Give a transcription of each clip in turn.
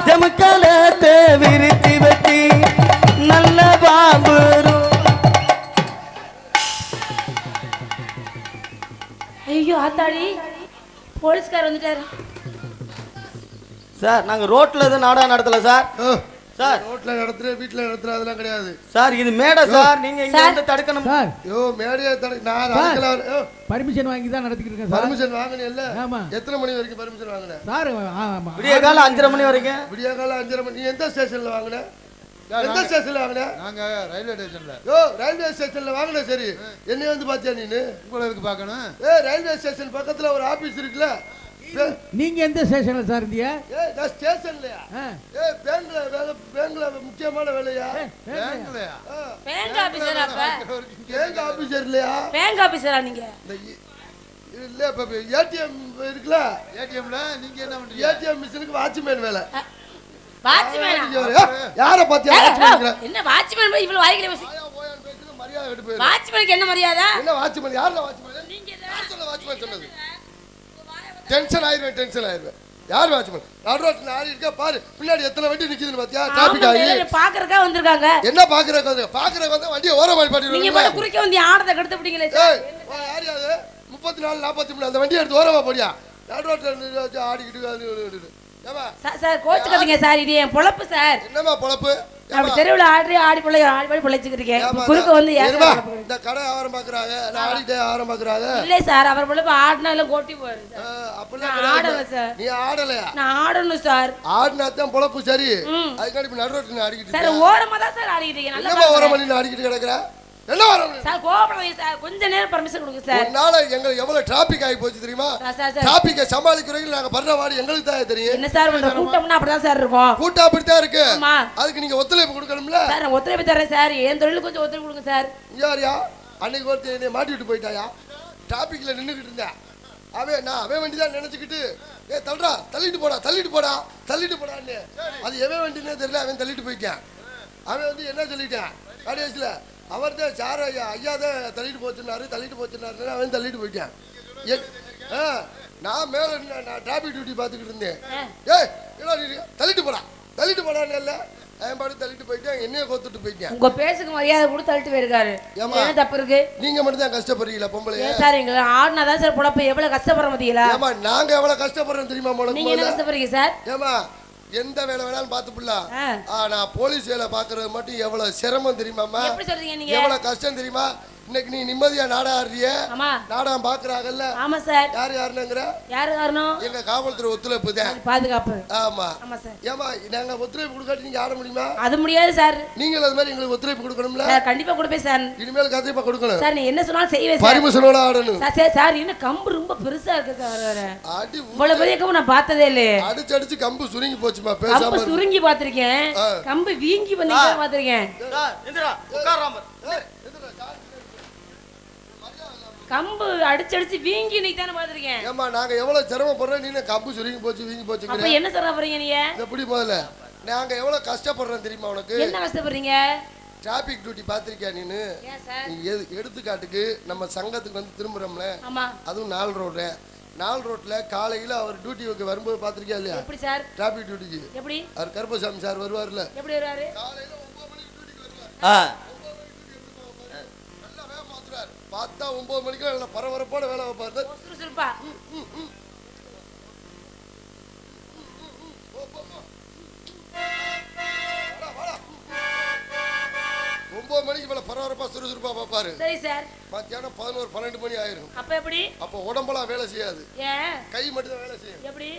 ஜமக்காலத்தை விரித்தி வச்சு நல்ல பாம்பு. ஐயோ ஆத்தாடி, போலீஸ்கார் வந்துட்டாரு சார். நாங்க ரோட்ல எதுவும் நாடகம் நடத்தல சார். சார் ரோட்ல நடத்துற வீட்ல நடத்துற அதெல்லாம் கிடையாது சார். இது மேடை சார். நீங்க இங்க வந்து தடுக்கணும் சார். யோ மேடையை நான் தடுக்கல. பர்மிஷன் வாங்கி தான் நடத்திட்டு இருக்கேன் சார். பர்மிஷன் வாங்குனீல்ல? ஆமா. எத்தனை மணி வரைக்கும் பர்மிஷன் வாங்குன சார்? விடிய கால 5:30 மணி வரைக்கும். விடிய கால 5:30 மணி. நீ எந்த ஸ்டேஷன்ல வாங்குன? எந்த ஸ்டேஷன்ல வாங்குன? நாங்க ரயில்வே ஸ்டேஷன்ல. யோ ரயில்வே ஸ்டேஷன்ல வாங்குன. சரி, என்ன வந்து பாத்தியா நீ? உங்களை எதுக்கு பார்க்கணும்? ரயில்வே ஸ்டேஷன் பக்கத்துல ஒரு ஆபீஸ் இருக்குல்ல? நீங்க எந்த ஸ்டேஷன்ல சார் இருந்தீங்க? நான் ஸ்டேஷன்லயா? பேங்க்ல வேலை. பேங்க்ல முக்கியமான வேலையா? பேங்க்லயா? பேங்க் ஆபீசரா? அப்ப பேங்க் ஆபீசர் இல்லையா? பேங்க் ஆபீசரா நீங்க? இல்ல, இப்ப ஏடிஎம் இருக்குல்ல? ஏடிஎம்ல நீங்க என்ன பண்றீங்க? ஏடிஎம் மிஷினுக்கு வாட்ச்மேன் வேலை. வாட்ச்மேனா? யார பாத்தியா வாட்ச்மேன்? என்ன வாட்ச்மேன் இவ்வளவு வாய்க்கிற பேசி? மரியாதை விட்டு போயிரு. வாட்ச்மேனுக்கு என்ன மரியாதை? என்ன வாட்ச்மேன்? யாரல வாட்ச்மேன்? நீங்க யார் சொல்ல வாட்ச்மேன் சொன்னது? டென்ஷன் ஆயிருவேன். யார் வாட்ச்மேன்? நடுரோட்ல ஆடி இருக்க பாரு. பின்னாடி எத்தனை வண்டி நிக்குதுன்னு பாத்தியா? டிராபிக் ஆகி. பாக்குறதுக்கா வந்திருக்காங்க. என்ன பாக்குறதுக்கு வந்து வண்டியை ஓரமா பாட்டிடுவீங்க. நீங்க போய் குறுக்க வந்து ஆடத கெடுத்து விட்டீங்களே சார். யார் யாரு? 34 43 அந்த வண்டியை எடுத்து ஓரமா போடியா. நடுரோட்ல ஆடிக்கிட்டு. சார் கோச்சுக்காதீங்க சார். இது என் பொழப்பு சார். என்னமா பொழப்பு? நம்ம தெருவுல ஆடி பொழைச்சிட்டு இருக்கேன். குறுக்க வந்து இந்த கடை ஆரம் பாக்குறாங்க. நான் ஆடிட்டே ஆரம் பாக்குறாங்க. இல்ல சார், அவர் பொழப்பு ஆடினா எல்லாம் கோட்டி போயிரு சார். அப்படிலாம் ஆடல சார். நீ ஆடலையா? நான் ஆடணும் சார். ஆடினா தான் பொழப்பு சரி. அதுக்காண்டி இப்ப நடுரோட்ல ஆடிக்கிட்டு சார் ஓரமா தான் சார் ஆடிக்கிட்டு இருக்கேன். நல்லா ஓரமா நீ ஆடிக்கிட்டு கிடக்குற. என்ன வரும் சார்? கோபப்படாதீங்க சார். கொஞ்ச நேரம் பர்மிஷன் கொடுங்க சார். ஒரு நாள் எங்களுக்கு எவ்வளவு டிராபிக் ஆகி போச்சு தெரியுமா? டிராபிக்கை சமாளிக்கிறவங்க நாங்க பண்ற வாடி எங்களுக்கு தான் தெரியும். என்ன சார் பண்ற? கூட்டம்னா அப்படிதான் சார் இருக்கும். கூட்டம் அப்படித்தான் இருக்கு. ஆமா. அதுக்கு நீங்க ஒத்துழைப்பு கொடுக்கணும்ல சார். நான் ஒத்துழைப்பு தரேன் சார். என் தொழிலுக்கு கொஞ்சம் ஒத்துழைப்பு கொடுங்க சார். யாரியா? அன்னைக்கு ஒருத்தர் என்னை மாட்டி விட்டு போயிட்டாயா? டிராபிக்ல நின்றுக்கிட்டு இருந்தேன். அவன் வண்டி தான் நினைச்சுக்கிட்டு தள்ளிட்டு போடான்னு அது எவன் வண்டினே தெரியல. அவன் தள்ளிட்டு போயிட்டான். அவன் வந்து என்ன சொல்லிட்டான் கடைசியில? அவர் தான் சார் ஐயா தான் தள்ளிட்டு போச்சுன்னாரு. அவன் தள்ளிட்டு போயிட்டான். நான் மேல நான் டிராபிக் டியூட்டி பார்த்துக்கிட்டு இருந்தேன். தள்ளிட்டு போடான்னு இல்லை. அவன் பாட்டு தள்ளிட்டு போயிட்டேன். என்னைய கொத்துட்டு போயிட்டேன். உங்க பேசுக்கு மரியாதை கூட தள்ளிட்டு போயிருக்காரு. என்ன தப்பு இருக்கு? நீங்க மட்டும் தான் கஷ்டப்படுறீங்களா பொம்பளை? சார் எங்களை ஆடினாதான் சார் பொழப்பு. எவ்வளவு கஷ்டப்படுற மதியலா? ஏமா நாங்க எவ்வளவு கஷ்டப்படுறோம் தெரியுமா? நீங்க என்ன கஷ்டப்படுறீங்க சார்? ஏமா எந்த வேலை வேணாலும் பாத்துப்புலாம். நான் போலீஸ் வேலை பாக்குறது மட்டும் எவ்வளவு சிரமம் தெரியுமாமா? எப்படி சொல்றீங்க நீங்க? எவ்வளவு கஷ்டம் தெரியுமா? இன்னைக்கு நீ நிம்மதியா நாடகம் ஆடுறிய. நாடகம் பாக்குறாங்கல்ல. ஆமா சார். யாருங்கிற? யாரு காரணம்? எங்க காவல்துறை ஒத்துழைப்பு தான். பாதுகாப்பு. ஆமா. ஆமா சார். ஏமா நாங்க ஒத்துழைப்பு கொடுக்காட்டி நீங்க ஆட முடியுமா? அது முடியாது சார். நீங்க அது மாதிரி எங்களுக்கு ஒத்துழைப்பு கொடுக்கணும்ல. சார் கண்டிப்பா கொடுப்பேன் சார். இனிமேல் கண்டிப்பா கொடுக்கணும் சார். நீ என்ன சொன்னாலும் செய்வேன் சார். பர்மிஷனோட ஆடணும் சார். என்ன கம்பு ரொம்ப பெருசா இருக்கு சார். அடி இவ்வளவு பெரிய கம்பு நான் பார்த்ததே இல்ல. அடிச்சு கம்பு சுருங்கி போச்சுமா. பேசாம கம்பு சுருங்கி பாத்திருக்கேன். கம்பு வீங்கி வந்து பாத்திருக்கேன். கம்பு அடிச்சு வீங்கி நீ தானே பாத்திருக்கேன். ஏமா நாங்க எவ்வளவு சிரமப்படுறோம். நீ கம்பு சுருங்கி போச்சு வீங்கி போச்சு. அப்ப என்ன சொல்ற போறீங்க நீங்க? எப்படி முதல்ல நாங்க எவ்வளவு கஷ்டப்படுறோம் தெரியுமா உனக்கு? என்ன கஷ்டப்படுறீங்க? டிராபிக் டியூட்டி பாத்திருக்கியா நீனு? எடுத்துக்காட்டுக்கு நம்ம சங்கத்துக்கு வந்து திரும்புறோம்ல. அதுவும் 4 ரோட்ல காலையில அவர் டியூட்டிக்கு வரும்போது பாத்திருக்கியா இல்லையா? எப்படி சார்? டிராபிக் டியூட்டிக்கு எப்படி? அவர் கருப்பசாமி சார் வருவார்ல. எப்படி வருவாரு? காலையில 9 மணிக்கு டியூட்டிக்கு வருவார். நல்லா வேலை பார்த்துறாரு. பார்த்தா 9 மணிக்கு நல்ல பரபரப்போட வேலை வைப்பாரு. சுறுசுறுப்பா. 9 மணிக்கு மேல பரபரப்பா சுறுசுறுப்பா பாப்பாரு. சரி சார். மத்தியானம் 11 12 மணி ஆயிரும். அப்ப எப்படி? அப்ப உடம்பெல்லாம் வேலை செய்யாது. ஏன்? கை மட்டும் தான் வேலை செய்யும். எப்படி?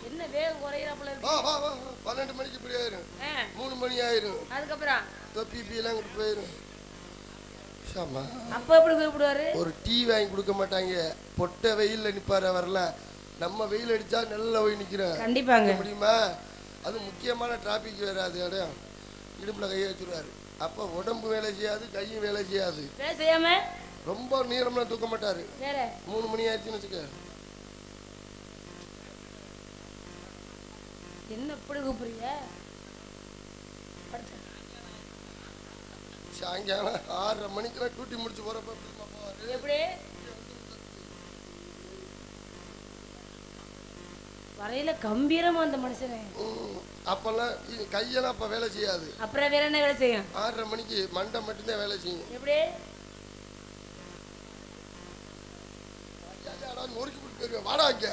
என்ன வேகம் குறையறப்பல இருக்கு? வா 12 மணிக்கு இப்படி ஆயிரும். 3 மணி ஆயிரும். அதுக்கு அப்புறம் தொப்பி எல்லாம் கொண்டு போயிரும். சாமா அப்ப எப்படி கூப்பிடுவாரு? ஒரு டீ வாங்கி கொடுக்க மாட்டாங்க. பொட்ட வெயில்ல நிப்பாரு. வரல நம்ம வெயில் அடிச்சா நல்லா போய் நிக்கிறோம். கண்டிப்பாங்க. முடியுமா? அது முக்கியமான டிராபிக் வேற. அது இடம் இடுப்புல கையை வச்சிருவாரு. அப்ப உடம்பு வேலை செய்யாது, கையும் வேலை செய்யாது. செய்யாம ரொம்ப நீளம்லாம் தூக்க மாட்டாரு. 3 மணி ஆயிடுச்சுன்னு வச்சுக்க. என்ன இப்படி கூப்பிடுறீங்க? சாயங்காலம் 6:30 மணிக்கெல்லாம் டியூட்டி முடிச்சு போறப்ப எப்படி? வரையில கம்பீரமா அந்த மனுஷனே. அப்பெல்லாம் கையெல்லாம் அப்ப வேலை செய்யாது. அப்புறம் வேற என்ன வேலை செய்யும்? 6:30 மணிக்கு மண்டை மட்டும்தான் வேலை செய்யும். எப்படி நொறுக்கி விட்டு போயிருவேன். வாடா இங்க.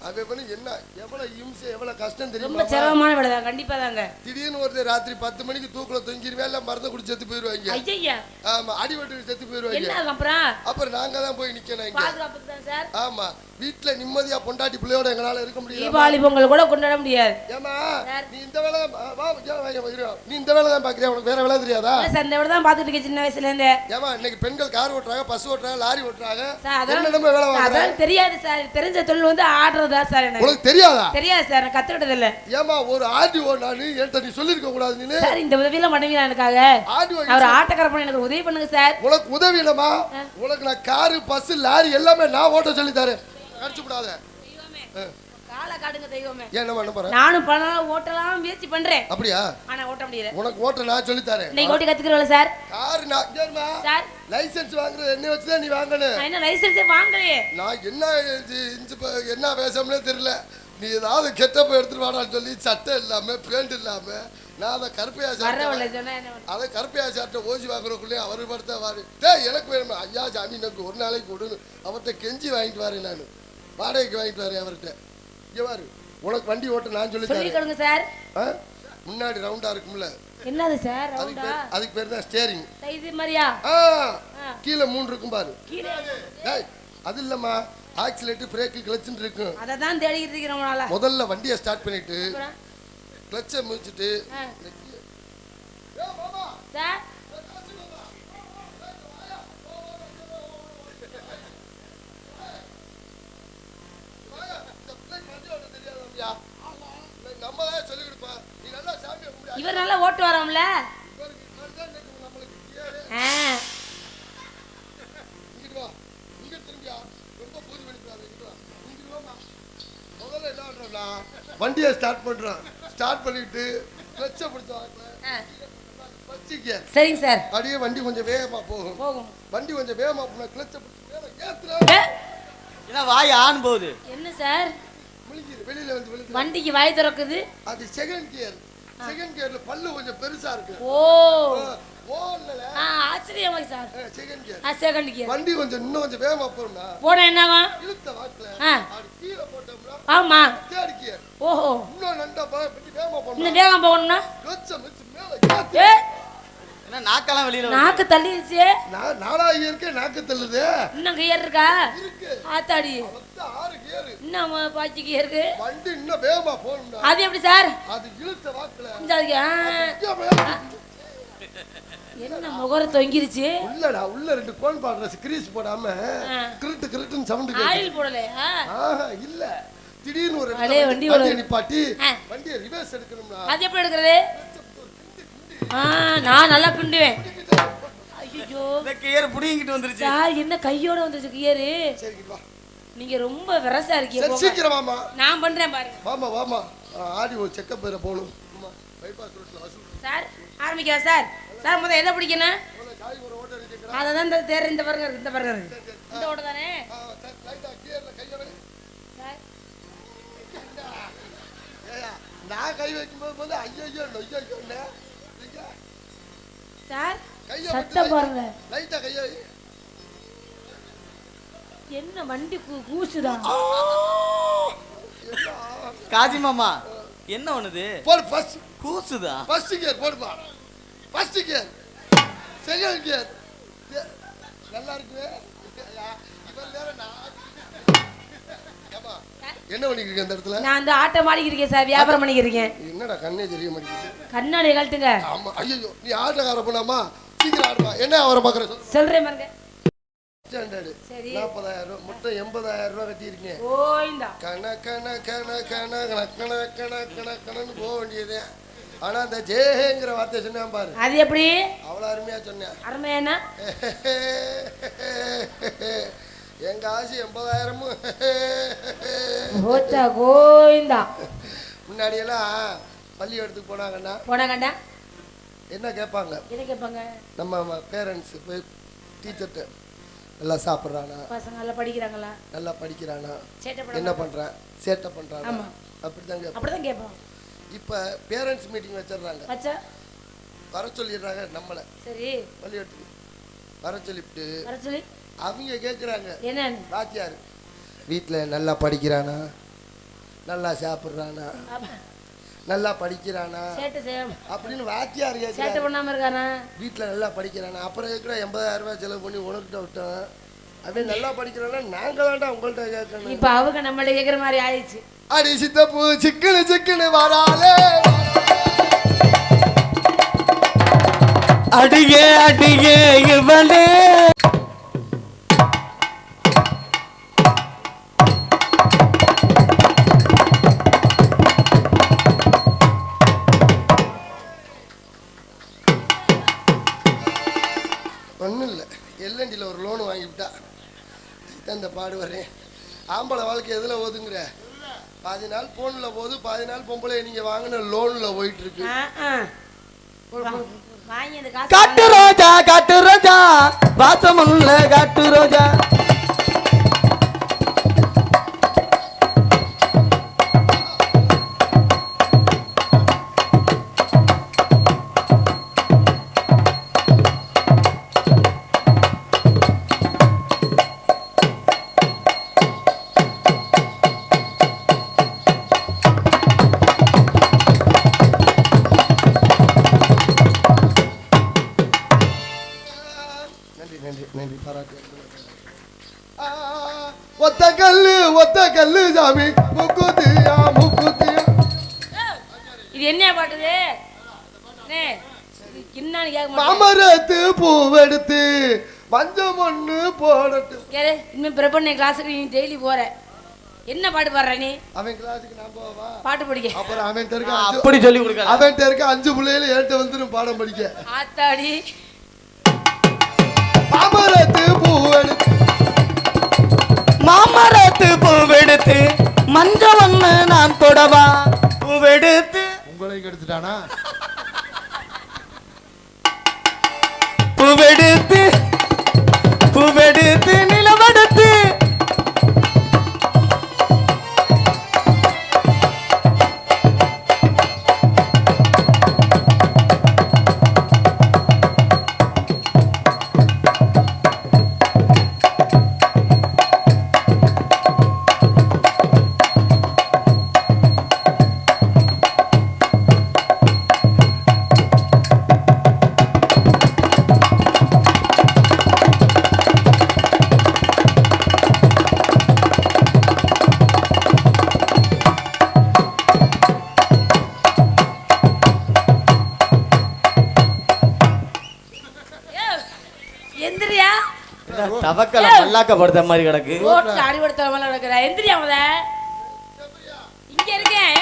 அவ பண்ணி என்ன எவ்வளவு இம்சை எவ்வளவு கஷ்டம் ரொம்ப தெரியுமா? சிரமமான வேலை தான் கண்டிப்பா தாங்க. திடீர்னு ஒருத்தர் ராத்திரி 10 மணிக்கு தூக்குல தொங்கிருவேன், எல்லாம் மருந்து குடிச்சு செத்து போயிருவாங்க. ஐயா ஆமா, அடிபட்டு செத்து போயிருவாங்க. என்ன அப்புறம் அப்புறம் நாங்க தான் போய் நிக்கணும் இங்க. பாதுகாப்புக்கு தான் சார். ஆமா, வீட்டுல நிம்மதியா பொண்டாட்டி பிள்ளையோட எங்களால இருக்க முடியாது. தீபாவளி பொங்கல் கூட கொண்டாட முடியாது. ஏமா நீ இந்த வேலை நீ இந்த வேலை தான் பாக்குறியா? உனக்கு வேற வேலை தெரியாதா? அந்த வேலை தான் பாத்துட்டு இருக்கேன் சின்ன வயசுல இருந்தே. ஏமா இன்னைக்கு பெண்கள் கார் ஓட்டுறாங்க, பஸ் ஓட்டுறாங்க, லாரி ஓட்டுறாங்க. சார் என்னென்ன வேலை வாங்குறாங்க? அதான் தெரியாது சார். தெரிஞ்ச தொழில் வந்து ஆடுறதா சார். எனக்கு உனக்கு தெரியாதா? தெரியாது சார், நான் கத்துக்கிட்டது இல்ல. ஏமா ஒரு ஆர்டிஓ நானு என்கிட்ட நீ சொல்லிருக்க கூடாது. நீ சார் இந்த உதவியெல்லாம் பண்ணுவீங்களா எனக்காக? ஆர்டிஓ அவர் ஆட்டக்கார பண்ணி எனக்கு உதவி பண்ணுங்க சார். உனக்கு உதவி இல்லமா? உனக்கு நான் காரு பஸ் லாரி எல்லாமே நான் ஓட்ட சொல்லி தரேன். கடிச்சு விடாத. கால காடுங்க தெய்வமே. என்ன பண்ண போற? நானும் பல ஓட்டலாம் முயற்சி பண்றேன். அப்படியா? ஆனா ஓட்ட முடியல. உனக்கு ஓட்ட நான் சொல்லி தரேன். நீங்க ஓட்டி கத்துக்கிறீங்களா சார்? கார் நான் கேர்மா சார் லைசென்ஸ் வாங்குறது என்ன வச்சு தான் நீ வாங்கணும். நான் என்ன லைசென்ஸே வாங்கலையே. நான் என்ன பேசணும்னே தெரியல. நீ ஏதாவது கெட்டப்ப எடுத்துட்டு வாடான்னு சொல்லி சட்டை இல்லாம பேண்ட் இல்லாம நான் அதை கருப்பையா அதை கருப்பையா சாப்பிட்ட ஓசி வாங்குறதுக்குள்ளே அவர் படுத்த வாரு. எனக்கு வேணுமா? ஐயா சாமி எனக்கு ஒரு நாளைக்கு கொடுன்னு அவர்கிட்ட கெஞ்சி வாங்கிட்டு வரேன். நான் வாடகைக்கு வாங்கிட்டு வரேன் அவர்கிட்ட. இங்கே வாரு, உனக்கு வண்டி ஓட்ட நான் சொல்லி தரேன் சார். முன்னாடி ரவுண்டா இருக்கும்ல, என்னது சார் ரவுண்டா? அதுக்கு பேர் தான் ஸ்டீரிங். இது மாதிரியா? கீழே 3 இருக்கும் பாரு. கீழே அது இல்லம்மா, ஆக்சிலேட்டர் பிரேக் கிளட்ச்னு இருக்கும். அத தான் தேடிட்டு இருக்கறோம்னால முதல்ல வண்டியை ஸ்டார்ட் பண்ணிட்டு கிளட்சை மிதிச்சிட்டு மாமா சார் இவர் நல்லா ஓட்டு வரோம்ல. வண்டியை ஸ்டார்ட் பண்றோம். ஸ்டார்ட் பண்ணிட்டு கிளட்சை பிடிச்சோம். சரிங்க சார். அப்படியே வண்டி கொஞ்சம் வேகமா போகும். வண்டி கொஞ்சம் வேகமா போனா கிளட்சை பிடிச்சு மேல ஏத்துறா. என்ன வாய் ஆன் போகுது? என்ன சார் வெளியில வந்து வெளியில வண்டிக்கு வாய் திறக்குது? அது செகண்ட் கியர். செகண்ட் கியர்ல பல்லு கொஞ்சம் பெருசா இருக்கு. ஓ இல்லல ஆச்சரியமா sir. Second gear. Second gear. வண்டி கொஞ்சம் இன்னும் கொஞ்சம் வேகமா போறோம்னா போனா என்னவா? இழுத்த வாக்குல அது கீழ போட்டோம்னா ஆமா தேர்ட் கியர். ஓஹோ இன்னும் நண்டா வண்டி வேகமா போறோம். இன்னும் வேகமா போகணும்னா கிளட்சை மிதி மேல ஏத்து. என்ன நாக்கெல்லாம் வெளியில வருது? நாக்கு தள்ளிடுச்சு. நாலா கியர்க்கே நாக்கு தள்ளுது. இன்னும் கியர் இருக்கா? இருக்கு. ஆத்தாடி மொத்தம் 6 கியர். இன்னும் பாக்கி கியர் இருக்கு. வண்டி இன்னும் வேகமா போறோம்னா அது எப்படி சார்? அது இழுத்த வாக்குல என்ன முகர தொங்கிருச்சு? உள்ளடா உள்ள 2 கோன் பாட்ரஸ் கிரீஸ் போடாம கிரிட்டு கிரிட்டுன்னு சவுண்ட் கேக்குது. ஆயில் போடலையா? இல்ல திடீர்னு ஒரு வண்டி நிப்பாட்டி வண்டியை ரிவர்ஸ் எடுக்கணும்னா அது எப்படி எடுக்கிறது? நான் நல்லா பிண்டுவேன். ஐயோ இந்த கியர் புடிங்கிட்டு வந்துருச்சு சார். என்ன கையோட வந்துருச்சு கியர்? சரி வா. நீங்க ரொம்ப விரசா இருக்கீங்க. சீக்கிரம் வாமா. நான் பண்றேன் பாருங்க. வாமா வாமா. ஆடி ஒரு செக்கப் வேற போணும். பைபாஸ் ரோட்ல வசூல். சார் ஆரம்பிக்கலாம் சார். சார் முதல்ல எதை பிடிக்கணும்? காய் ஒரு ஓட்ட எடுக்கறேன். அததான் இந்த தேர் இந்த பாருங்க இந்த பாருங்க. இந்த ஓட தானே? லைட்டா கியர்ல கைய வை. சார் ஏயா நான் கை வைக்கும்போது ஐயோ நொய்யோன்னு சார் கைய சத்தம் பாருங்க. லைட்டா கைய வை. என்ன வண்டி கூசுதா? காஜி மாமா என்ன ஒண்ணுது? போடு ஃபர்ஸ்ட் கூசுதா? ஃபர்ஸ்ட் கியர் போடுப்பா. ஃபர்ஸ்ட் கியர் செகண்ட் கியர் நல்லா இருக்கு. இவன் வேற என்ன பண்ணிக்கிறீங்க இந்த இடத்துல? நான் அந்த ஆட்டோ மாடிக்கிறேன் சார். வியாபாரம் பண்ணிக்கிறேன். என்னடா கண்ணே தெரிய மாட்டேங்குது. கண்ணாடி கழட்டுங்க. ஆமா ஐயோ நீ ஆட்டோக்கார போனாமா? சீக்கிரம் ஆடுமா. என்ன அவரை பாக்குற சொல்றேன் பாருங்க. ஸ்டாண்டர்ட் சரி 40,000 மொத்தம் 80,000 ரூபாய் கட்டி இருக்கீங்க. ஓய்ந்தா கண கண கண கண கண கண கண கணன்னு போக வேண்டியது. ஆனா அந்த ஜேங்கிற வார்த்தை சொன்னேன் பாரு. அது எப்படி? அவ்வளவு அருமையா சொன்னேன். அருமையானா எங்க ஆசை 80,000 ஓச்சா கோயிந்தா. முன்னாடி எல்லாம் பள்ளிக்கூடத்துக்கு போனாங்கண்ணா என்ன கேட்பாங்க? என்ன கேட்பாங்க? நம்ம பேரண்ட்ஸ் போய் டீச்சர்கிட்ட நல்லா சாப்பிட்றானா, பசங்க நல்லா படிக்கிறாங்களா, நல்லா படிக்கிறானா, சேட்டை என்ன பண்றான், சேட்டை பண்றானா, அப்படிதான் கேட்போம். அப்படிதான் கேட்போம். இப்ப பேரண்ட்ஸ் மீட்டிங் வச்சிடுறாங்க, வச்சா வர சொல்லிடுறாங்க, நம்மள சரி பள்ளிக்கூடத்துக்கு வர சொல்லிவிட்டு வர சொல்லி அவங்க கேட்குறாங்க, என்னன்னு வாத்தியார் வீட்டில் நல்லா படிக்கிறானா, நல்லா சாப்பிட்றானா, நல்லா படிக்கிறானா சேட்டை செய்ய அப்படின்னு வாத்தியார் சேட்டை கேட்குறாரு. பண்ணாம இருக்கானா? வீட்டில் நல்லா படிக்கிறானா, அப்புறம் இருக்கிற 80,000 ரூபாய் செலவு பண்ணி உனக்கிட்ட விட்டோம். அப்படியே நல்லா படிக்கிறானா நாங்கள் வேண்டாம் உங்கள்கிட்ட கேட்கணும். இப்ப அவங்க நம்மள்ட்ட கேக்குற மாதிரி ஆயிடுச்சு. அடி சித்தப்பு சிக்கனு சிக்கனு வராலே, அடியே அடியே இவளே. ஒன்றும் இல்லை, எல்என்டியில் ஒரு லோனு வாங்கிவிட்டா இந்த பாடு வரேன். ஆம்பளை வாழ்க்கை எதில் ஓதுங்கிற? பாதி நாள் ஃபோனில் போகுது, பாதி நாள் பொம்பளை நீங்கள் வாங்கின லோனில் போயிட்டு இருக்கு. வாங்கி அந்த காசு காட்டு ரோஜா காட்டு ரோஜா வாசமுள்ள காட்டு ரோஜா. நன்றி நன்றி நன்றி, பாராட்டு. ஒத்த கல்லு சாமி முக்குத்தியா முக்குத்தியா. இது என்ன பாட்டுது? என்னன்னு கேட்க மாட்டேன். மாமரத்து பூவெடுத்து மஞ்சள் மண்ணு போடட்டு. கேளு, இனிமே பிரபண்ண கிளாஸுக்கு நீ டெய்லி போற. என்ன பாட்டு பாடுற நீ? அவன் கிளாஸுக்கு நான் போவா, பாட்டு படிக்க. அப்புறம் அவன் இருக்க அப்படி சொல்லி கொடுக்க. அவன் இருக்க 5 பிள்ளைகள் ஏற்ற வந்துடும் பாடம் படிக்க. ஆத்தாடி மாமரத்து பூவெடுத்து மாமரத்து பூவெடுத்து மஞ்சள் ஒண்ணு நான் தொடவா. பூவெடுத்து உங்களையும் கெடுத்துட்டானா? பூவெடுத்து பூவெடுத்து நிலவெடுத்து எந்திரியா? தவக்கல மல்லாக்கப்படுத்த மாதிரி கிடக்கு. ரோட்ல அடிபடுத்த மாதிரி கிடக்குற. எந்திரியா முத. இங்க இருக்கேன்.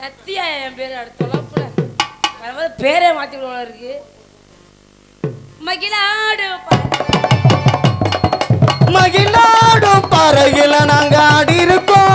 சத்தியா என் பேரு அடுத்த தொலைப்புல வரும்போது பேரே மாத்தி விடுவோம் இருக்கு. மகிழாடு மகிழாடும் பறவையில நாங்க ஆடி இருக்கோம்.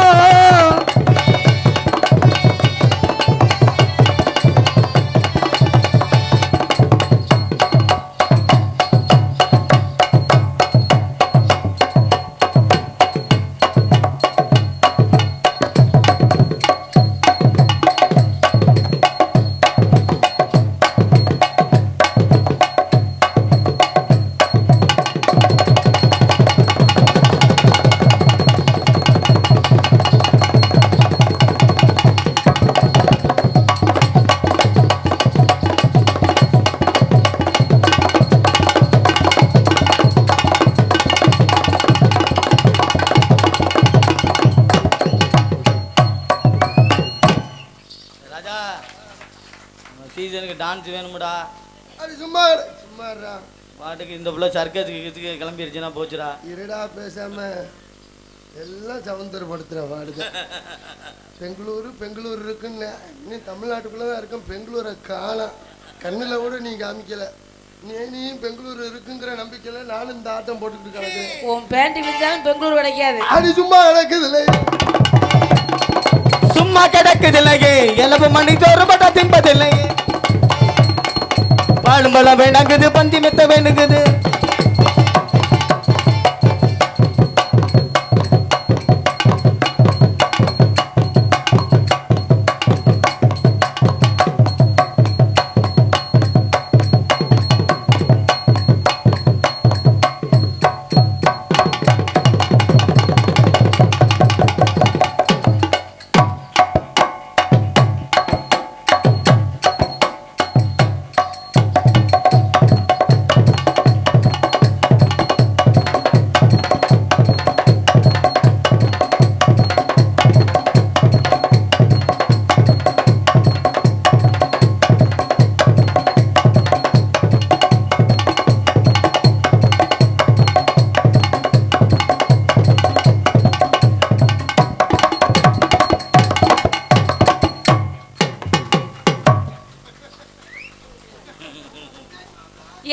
சீசனுக்கு டான்ஸ் வேணும்டா. அது சும்மா சும்மாடா. பாட்டுக்கு இந்த புள்ள சர்க்கஸுக்கு கிளம்பிருச்சுன்னா போச்சுடா. இருடா பேசாம எல்லாம் சவுந்தரப்படுத்துற பாடுது. பெங்களூர் இருக்குன்னு நீ தமிழ்நாட்டுக்குள்ளதான் இருக்கும். பெங்களூரை காணாம், கண்ணில் கூட நீ காமிக்கல. நீயும் பெங்களூர் இருக்குங்கிற நம்பிக்கையில நானும் இந்த ஆட்டம் போட்டுக்கிட்டு கிடக்குறேன். உன் பேண்ட் வித்தாலும் பெங்களூர் கிடைக்காது. அது சும்மா கிடக்குதுல்ல, சும்மா கிடக்குதில்லையே. எலவு மணி தோறுபட்ட தின்பதில்லையே. பாலும்பழம் வேணாங்குது, பந்தி மெத்த வேணுங்குது.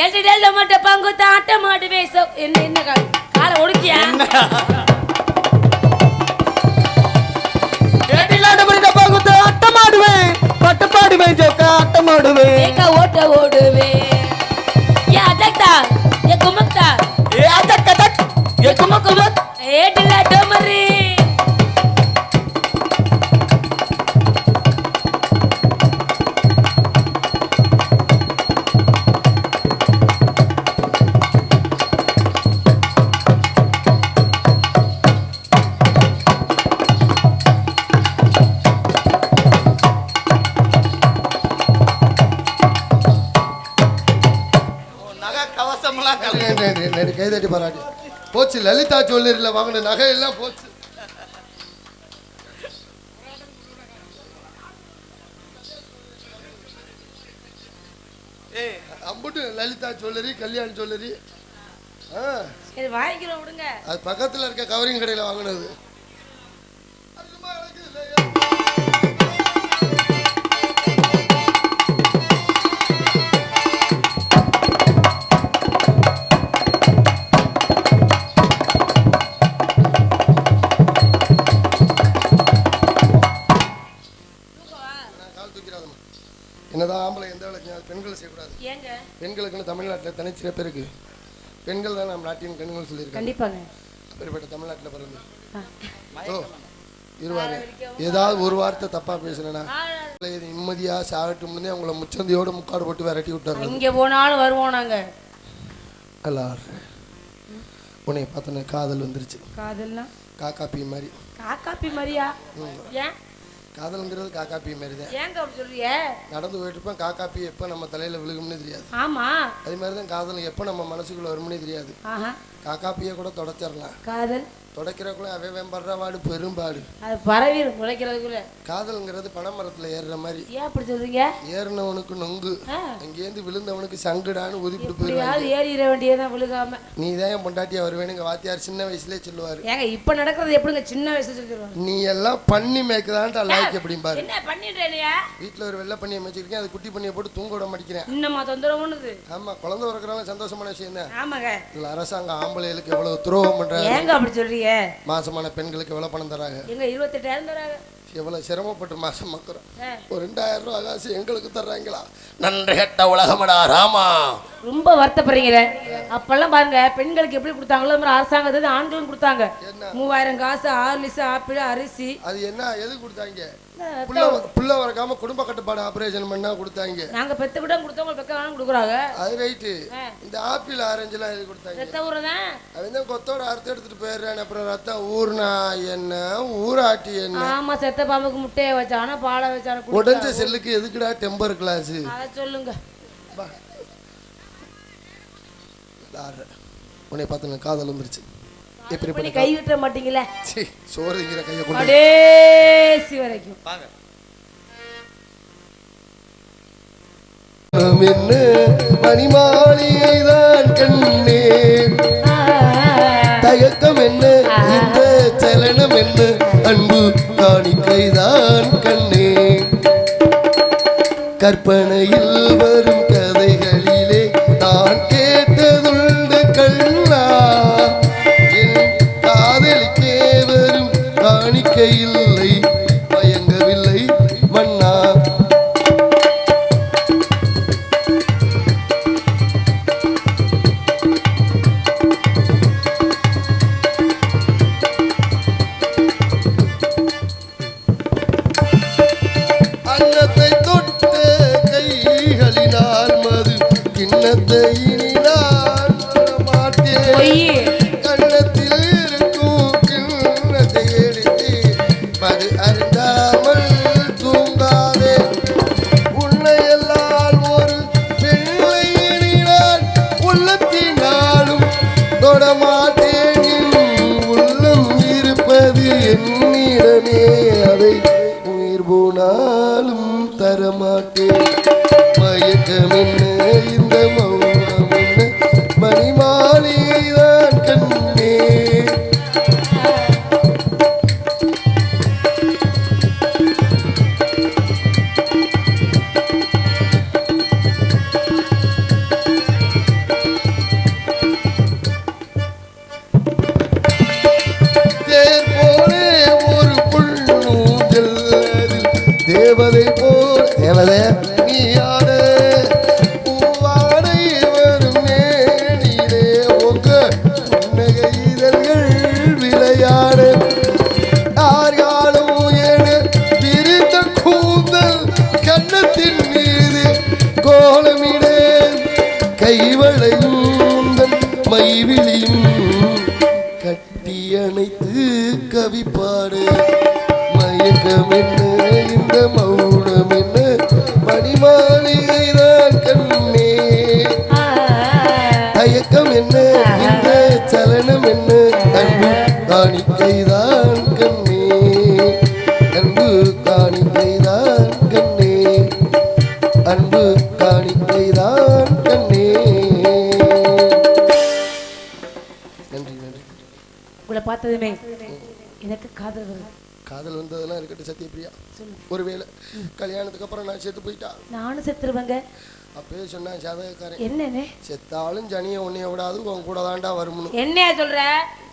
எல்டிடல்ல மட்டும் பங்கு தாட்ட மாடுவே என்ன காலை ஒடுக்கியா அட்டமாடுவேன் பட்டுப்பாடுவேன் ஜோக்க அட்டமாடுவேன் ஏக்க ஓட்ட ஓடுவேன் ஏ அஜக்தா ஏ குமக்தா ஏ அஜக் அஜக் ஏ குமக் குமக் ஏ டில்லா டோமரி கைதட்டி பாராட்டி போச்சு. லலிதா ஜுவல்லரியில வாங்கின நகை எல்லாம் போச்சு. அம்புட்டு லலிதா ஜுவல்லரி, கல்யாண் ஜுவல்லரி. சரி வாங்கிக்கிறோம் விடுங்க. அது பக்கத்துல இருக்க கவரிங் கடையில வாங்கினது. என்னதான் ஆம்பளை எந்த வேலைக்கு பெண்களை செய்யக்கூடாது. பெண்களுக்குன்னு தமிழ்நாட்டில் தனிச்சிறப்பு இருக்கு. பெண்கள் தான் நம்ம நாட்டின் கண்கள் சொல்லியிருக்காங்க. கண்டிப்பாங்க. அப்படிப்பட்ட தமிழ்நாட்டில் பிறந்து இருவாரு ஏதாவது ஒரு வார்த்தை தப்பா பேசுனா நிம்மதியா சாகட்டும்னு அவங்கள முச்சந்தியோட முக்காடு போட்டு விரட்டி விட்டாரு. இங்க போனாலும் வருவோம் நாங்க. உன்னை பார்த்தோன்னே காதல் வந்துருச்சு. காதல்னா காக்காப்பி மாதிரி. காக்காப்பி மாதிரியா? ஏன் காதல்ங்கிறது காக்காப்பி மாதிரி தான். ஏங்க அப்படி சொல்றீங்க? நடந்து போயிட்டு இருப்பேன், காக்காப்பி எப்போ நம்ம தலையில விழுகும்னு தெரியாது. ஆமா, அது மாதிரி தான் காதல் எப்போ நம்ம மனசுக்குள்ள வரும்னே தெரியாது. காக்காப்பியை கூட தொடச்சிடலாம். காதல் தொடக்கிறக்குள்ள அவன் படுற வாடு பெரும்பாடு. அது பரவி முளைக்கிறதுக்குள்ள. காதல்ங்கிறது பனைமரத்துல ஏறுற மாதிரி. ஏன் அப்படி சொல்றீங்க? ஏறினவனுக்கு நொங்கு, அங்கேருந்து விழுந்தவனுக்கு சங்குடான்னு ஒதுக்கிட்டு போயிருவாங்க. ஏறிட வேண்டியதான் விழுகாம. நீ தான் என் பொண்டாட்டியா வருவேன்னு எங்க வாத்தியார் சின்ன வயசுலேயே சொல்லுவாரு. ஏங்க இப்ப நடக்கிறது எப்படிங்க சின்ன வயசுல சொல்லிடுவாங்க? நீ எல்லாம் பண்ணி மேய்க்கதான்ட்டு லாய்க்கு எப்படின்னு பாரு. என்ன பண்ணிடுறேனியா? வீட்டுல ஒரு வெள்ளை பண்ணியை மேய்ச்சிருக்கேன், அது குட்டி பண்ணியை போட்டு தூங்க விட மாட்டேங்கிறேன். இன்னமா தொந்தரவுன்னு. ஆமா, குழந்தை பிறக்கிறவங்க சந்தோஷமான விஷயம் தான். ஆமாங்க. இல்ல அரசாங்கம் ஆம்பளைகளுக்கு எவ்வளவு துரோகம் பண்றாங்க. ஏங்க அப்படி சொல்றீங்க? மாசமான பெண்களுக்கு எவ்வளவு பணம் தராங்க? எங்க 28,000 தராங்க. எவ்வளவு சிரமப்பட்டு மாசம் மக்கறோம். ஒரு 2000 ரூபாய் காசு எங்களுக்கு தர்றாங்களா? நன்றி கெட்ட உலகமடா ராமா. ரொம்ப வருத்தப்படுறீங்களே. அப்பெல்லாம் பாருங்க பெண்களுக்கு எப்படி கொடுத்தாங்களோ மாதிரி அரசாங்கத்தை ஆண்களும் கொடுத்தாங்க. 3000 காசு, 6 லிஸ் ஆப்பிள், அரிசி. அது என்ன எது கொடுத்தாங்க? புள்ள வரக்காம குடும்ப கட்டுப்பாடு ஆபரேஷன் பண்ணா கொடுத்தாங்க. நாங்க பெத்த கூட கொடுத்தவங்க பெக்க வேணும் கொடுக்குறாங்க. அது ரைட்டு. இந்த ஆப்பிள் ஆரஞ்சு எல்லாம் எது கொடுத்தாங்க? ரத்த ஊறதான். அவன் கொத்தோட அறுத்து எடுத்துட்டு போயிடுறான். அப்புறம் ரத்தம் ஊர்னா என்ன, ஊராட்டி என்ன? ஆமா, செத்த பாம்புக்கு முட்டையை வச்சானா பாலை வச்சானா. உடஞ்ச செல்லுக்கு எதுக்குடா டெம்பர் கிளாஸ்? அதை சொல்லுங்க. உன்னை பார்த்து காதல் வந்துருச்சு. எப்படி கை விட்ட மாட்டீங்களே? சோறுங்கிற கையை கொண்டு கடைசி வரைக்கும் வாங்க. என்ன மணிமாளிகைதான் கண்ணே, தயக்கம் என்ன, இந்த சலனம் என்ன, அன்பு காணிக்கைதான் கண்ணே. கற்பனையில் வரும் கதைகளிலே நான் கேட்டதுண்டு கண்ணா, காதலிக்கே வரும் காணிக்கை இல்லை, மயங்கவில்லை மன்னா. அன்னத்தை தொட்ட கைகளினால் மது கிண்ணத்தை இனிதான் மாட்டேன். அது அறிந்தாமல் தூங்காதே. உன்னை எல்லாம் ஒரு பெண்ணை எண்ணினான், உள்ளத்தினாலும் தொடமாட்டேன். உள்ளம் இருப்பது என்னிடமே, அதை உயிர் போனாலும் தரமாட்டேன். மயக்கம் என்ன, இந்த மௌனம் என்ன, மணிமாளிகைதான் கண்ணே. மௌனம் என்ன இந்த மௌனம் என்ன மணிமாளிகைதான் கண்ணே தயக்கம் என்ன இந்த சலனம் என்ன அன்பு காணிக்கைதான் கண்ணே அன்பு காணிக்கைதான் கண்ணே அன்பு காணிக்கைதான் கண்ணே. நன்றி நன்றி. உங்களை பார்த்ததுமே எனக்கு காதல் வருது. காதல் வந்ததெல்லாம் இருக்கட்டும் சத்யபிரியா. ஒருவேளை கல்யாணத்துக்கு அப்புறம் நான் செத்து போயிட்டா நானும் செத்துருவேங்க. அப்பவே சொன்னேன் ஜாதகக்காரன் என்னன்னு செத்தாலும் ஜனிய உன்னைய விடாது உன் கூட தாண்டா வரும்னு. என்ன சொல்ற?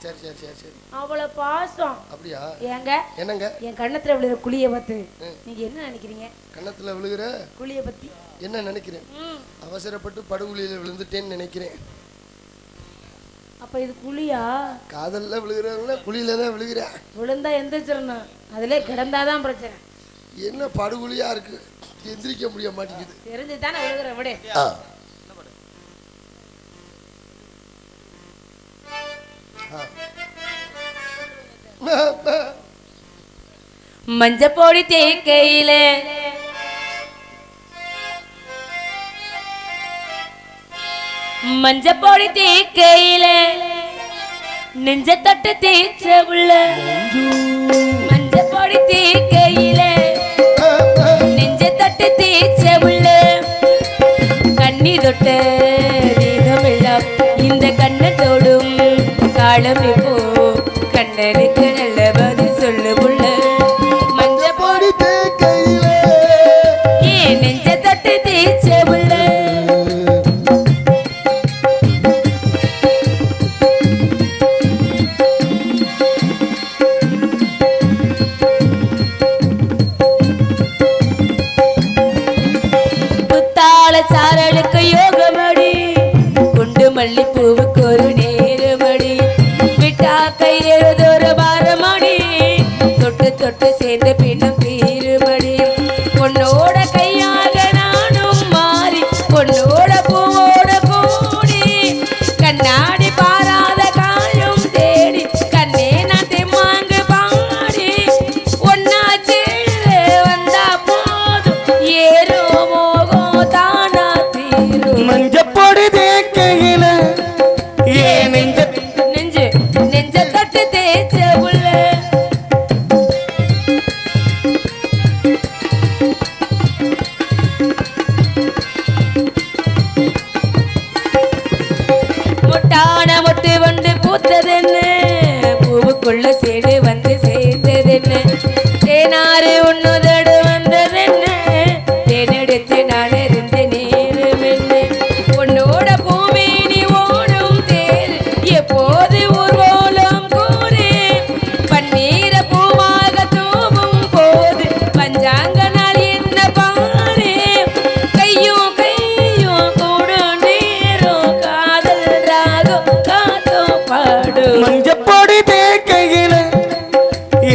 சரி சரி சரி சரி. அவ்வளவு பாசம். அப்படியா? ஏங்க என்னங்க என் கண்ணத்துல விழுகிற குழிய பார்த்து நீங்க என்ன நினைக்கிறீங்க? கண்ணத்துல விழுகிற குழிய பத்தி என்ன நினைக்கிறேன்? அவசரப்பட்டு படுகுழியில விழுந்துட்டேன்னு நினைக்கிறேன். அப்ப இது குழியா? காதல்ல விழுகிறவங்க குழியில தான் விழுகிற. விழுந்தா எந்திரிச்சிடணும், அதுல கிடந்தாதான் பிரச்சனை. என்ன படுகுழியா இருக்கு, எந்திரிக்க முடிய மாட்டேங்குது. தெரிஞ்சுதானே விழுகிற விட. மஞ்ச பொடி தேக்கையில மஞ்ச பொடி தேக்கையில நெஞ்ச தட்டு தேய்ச்ச உள்ள மஞ்ச பொடி தேக்கையில நெஞ்ச தட்டு தேய்ச்ச உள்ள கண்ணி தொட்ட தீபமெல்லாம் இந்த கண்ணத்தோடும் காலம் இப்போ கண்ணனுக்கு நல்ல பதில் சொல்லு உள்ள மஞ்ச பொடி தேக்கையில ஏன் நெஞ்ச தட்டு தேய்ச்ச உள்ள சாரலுக்கு யோகமடி குண்டு மல்லிப்பூவுக்கு ஒரு நேரமடி விட்டா கையெழுதொரு பாரமடி தொட்டு தொட்டு சேர்ந்த பின்னும் தீருமடி பொண்ணோட கையாக நானும் மாறி பொண்ணோட பூவோட கூடி கண்ணாடி பாராத காயும் தேடி கண்ணே நான் தெம்மாங்கு பாடி ஒன்னா சேர வந்தா போதும் ஏறோ மோகம் மஞ்ச பொடி தேக்கையில ஏன் நெஞ்சு நெஞ்ச தட்டு தேய்ச்ச உள்ள முட்டான முட்டு வந்து பூத்ததென்ன பூவுக்குள்ள சேடு வந்து சேர்ந்ததென்ன தேனாறு உண்ணுதடு வந்ததென்ன தேனெடுத்து நான் இருந்த நேரம் என்ன உன்னோட பூமேனி ஓடும் தேர் எப்போது ஊர்வலம் கூறு பன்னீர பூவாக தூவும் போது பஞ்சாங்க நாள் என்ன பாரு கையும் கையும் கூடும் நேரம் காதல் ராகம் காத்தோ பாடும் மஞ்ச பொடி தேக்கையில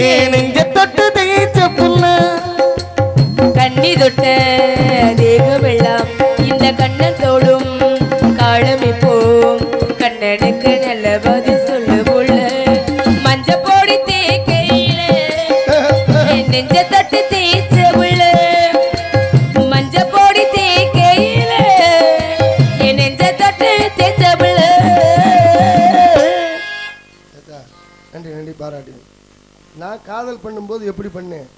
ஏன் நெஞ்ச தொட்டு தேய்ச்ச புள்ள கண்ணி தொட்ட தேகமெல்லாம் இந்த கண்ணத்தோடும் காலமிப்போம் கண்ணனுக்கு நல்ல பதில் சொல்லு உள்ள மஞ்ச பொடி தேக்கையில என் நெஞ்ச தட்டு தேய்ச்ச உள்ள மஞ்ச பொடி தேக்கையில என் நெஞ்ச தட்டு தேய்ச்ச உள்ள. நன்றி நன்றி பாராட்டி. நான் காதல் பண்ணும்போது எப்படி பண்ணேன்,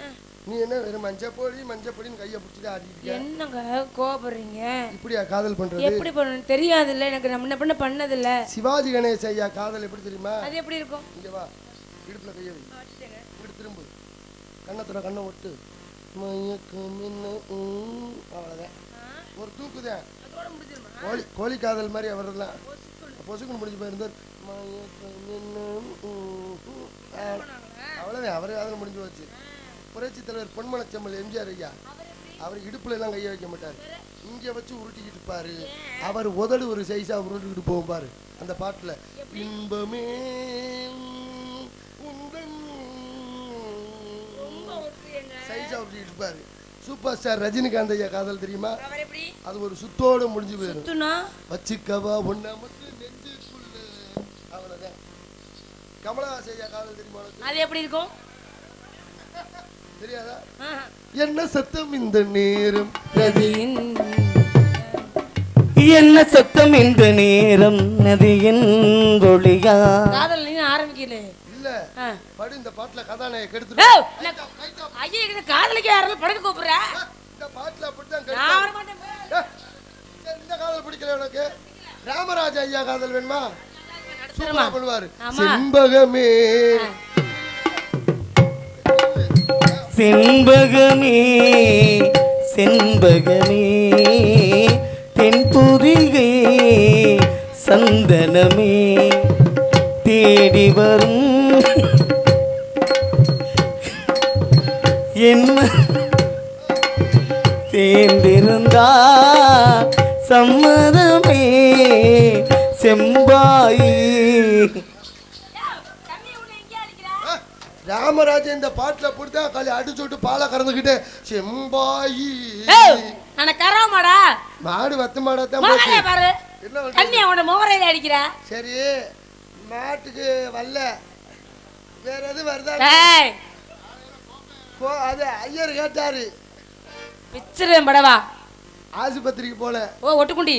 நீ என்ன வெறும் மஞ்சப்பொடின்னு கையை பிடிச்சிட்டு ஆடிட்டு என்னங்க கோபப்படுறீங்க? இப்படியா காதல் பண்றது? எப்படி பண்ணணும் தெரியாதுல்ல எனக்கு, நம்ம என்ன பண்ணதில்ல. சிவாஜி கணேஷ் ஐயா காதல் எப்படி தெரியுமா? அது எப்படி இருக்கும்? இங்க வா, இடுப்புல கையை வை, இப்படி திரும்பு, கண்ணத்துல கண்ணை ஒட்டு, மயக்கம் என்ன அவ்வளவுதான், ஒரு தூக்குதான். கோழி காதல் மாதிரி அவரெல்லாம் பொசுக்குன்னு முடிஞ்சு போயிருந்தார். மயக்கம் என்ன அவ்வளவுதான், அவரே காதல் முடிஞ்சு போச்சு. புரட்சி தலைவர் பொன்மனச்செம்மல் எம்ஜிஆர் ஐயா அவர் இடுப்புல எல்லாம் கைய வைக்க மாட்டார், இங்க வச்சு உருட்டிக்கிட்டு இருப்பாரு. அவர் உதடு ஒரு சைஸா உருட்டிக்கிட்டு போகும் பாரு அந்த பாட்டுல, இன்பமே சைஸா உருட்டிக்கிட்டு இருப்பாரு. சூப்பர் ஸ்டார் ரஜினிகாந்த் ஐயா காதல் தெரியுமா? அது ஒரு சுத்தோட முடிஞ்சு போயிடும். வச்சுக்கவா ஒன்ன மட்டும் நெஞ்சுக்குள்ள, அவ்வளவுதான். கமலஹாசன் ஐயா காதல் தெரியுமா? அது எப்படி இருக்கும்? தெரியாதா? ஆஹா. என்ன சத்தம் இந்த நேரம்? ரதியின் என்ன சத்தம் இந்த நேரம் நதியின் ஒளியா? காதல் நீ ஆரம்பிக்கல. இல்ல ஆ. படு இந்த பாட்டுல கதாநாயகி ஏய், கெடுத்துரு. ஐயா இது காதலிக்க யாரும் படுக்க கூப்பிடுற? இந்த பாட்டுல அப்படித்தான் நான் கெடுத்தாங்க. வர மாட்டேன். இந்த காதல் பிடிக்கல உனக்கு? ராமராஜ ஐயா காதல் வேணுமா? நடுத்தரமா. சூப்பரா பண்ணுவாரு. ஆமா. செண்பகமே செண்பகமே செண்பகமே தென்புதிகை சந்தனமே தேடி வரும் என்ன சேர்ந்திருந்தா சம்மதமே செம்பாயி. தண்ணி உள்ள எங்க அடிக்கிற? ராமராஜ இந்த பாட்டுல அப்படித்தான் காலி அடிச்சு விட்டு பாலை கறந்துகிட்டு செம்பாயி. ஏய், அண்ணா கராமாடா. மாடு வத்து மாடத்தான் மோகரைய போச்சு. பாரு. என்ன பண்றது? தண்ணி அவன மோகரையில அடிக்கிற. சரி மாட்டுக்கு வரல வேற எது வருதா? ஏய், அது ஐயர் கேட்டாரு. பிச்சிரேன் படவா. ஆஸ்பத்திரிக்கு போல. ஓ ஒட்டுக்குண்டி.